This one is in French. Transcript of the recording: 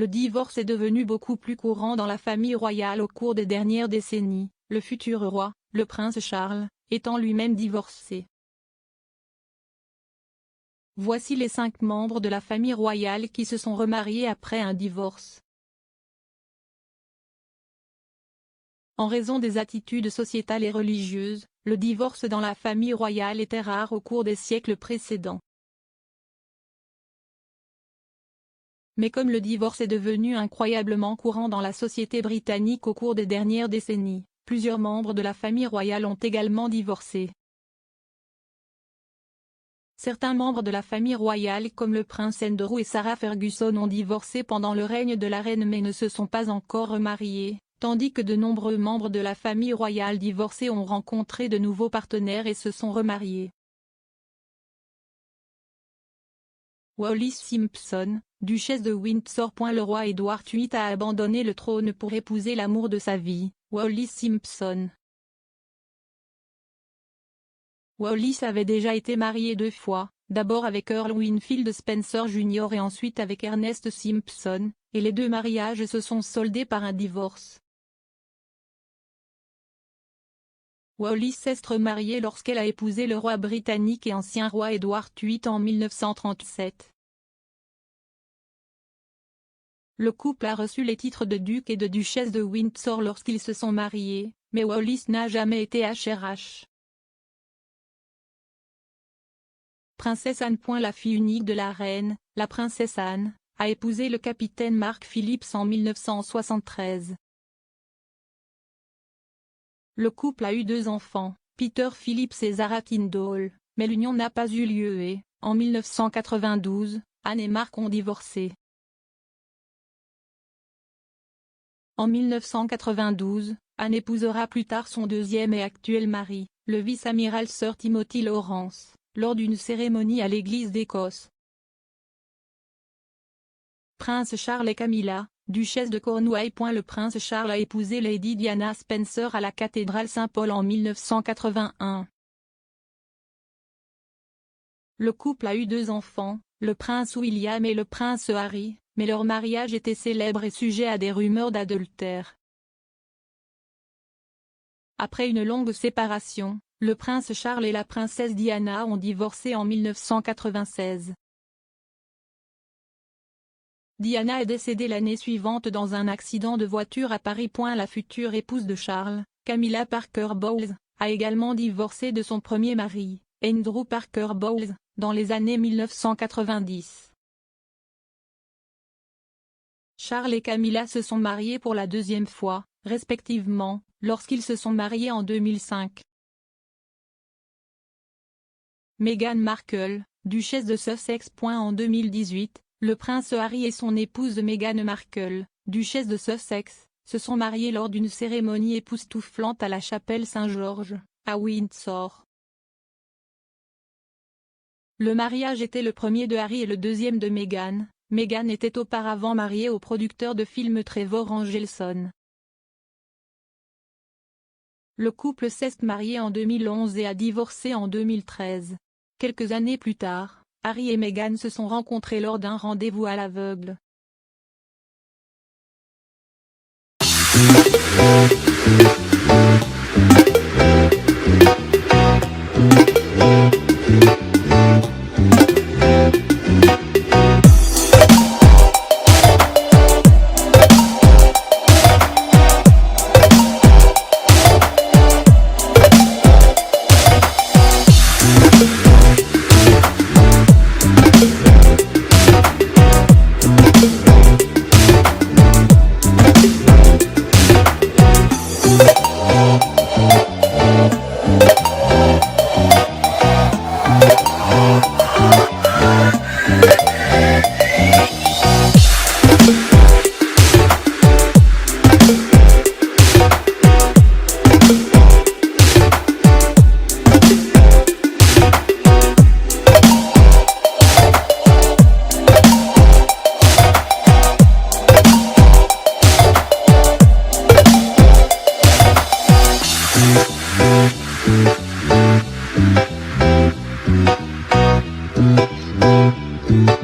Le divorce est devenu beaucoup plus courant dans la famille royale au cours des dernières décennies, le futur roi, le prince Charles, étant lui-même divorcé. Voici les 5 membres de la famille royale qui se sont remariés après un divorce. En raison des attitudes sociétales et religieuses, le divorce dans la famille royale était rare au cours des siècles précédents. Mais comme le divorce est devenu incroyablement courant dans la société britannique au cours des dernières décennies, plusieurs membres de la famille royale ont également divorcé. Certains membres de la famille royale comme le prince Andrew et Sarah Ferguson ont divorcé pendant le règne de la reine mais ne se sont pas encore remariés, tandis que de nombreux membres de la famille royale divorcés ont rencontré de nouveaux partenaires et se sont remariés. Wallis Simpson, duchesse de Windsor. Le roi Édouard VIII a abandonné le trône pour épouser l'amour de sa vie, Wallis Simpson. Wallis avait déjà été marié 2 fois, d'abord avec Earl Winfield Spencer Jr. et ensuite avec Ernest Simpson, et les 2 mariages se sont soldés par un divorce. Wallis s'est remariée lorsqu'elle a épousé le roi britannique et ancien roi Édouard VIII en 1937. Le couple a reçu les titres de duc et de duchesse de Windsor lorsqu'ils se sont mariés, mais Wallis n'a jamais été HRH. Princesse Anne. La fille unique de la reine, la princesse Anne, a épousé le capitaine Mark Phillips en 1973. Le couple a eu 2 enfants, Peter Phillips et Zara Tyndall, mais l'union n'a pas eu lieu et, en 1992, Anne et Mark ont divorcé. En 1992, Anne épousera plus tard son 2e et actuel mari, le vice-amiral Sir Timothy Lawrence, lors d'une cérémonie à l'église d'Écosse. Prince Charles et Camilla, duchesse de Cornouailles. Le prince Charles a épousé Lady Diana Spencer à la cathédrale Saint-Paul en 1981. Le couple a eu 2 enfants, le prince William et le prince Harry, mais leur mariage était célèbre et sujet à des rumeurs d'adultère. Après une longue séparation, le prince Charles et la princesse Diana ont divorcé en 1996. Diana est décédée l'année suivante dans un accident de voiture à Paris. La future épouse de Charles, Camilla Parker Bowles, a également divorcé de son premier mari, Andrew Parker Bowles, dans les années 1990. Charles et Camilla se sont mariés pour la 2e fois, respectivement, lorsqu'ils se sont mariés en 2005. Meghan Markle, duchesse de Sussex. En 2018, le prince Harry et son épouse Meghan Markle, duchesse de Sussex, se sont mariés lors d'une cérémonie époustouflante à la chapelle Saint-Georges, à Windsor. Le mariage était le premier de Harry et le 2e de Meghan. Meghan était auparavant mariée au producteur de films Trevor Angelson. Le couple s'est marié en 2011 et a divorcé en 2013. Quelques années plus tard, Harry et Meghan se sont rencontrés lors d'un rendez-vous à l'aveugle. Thank you.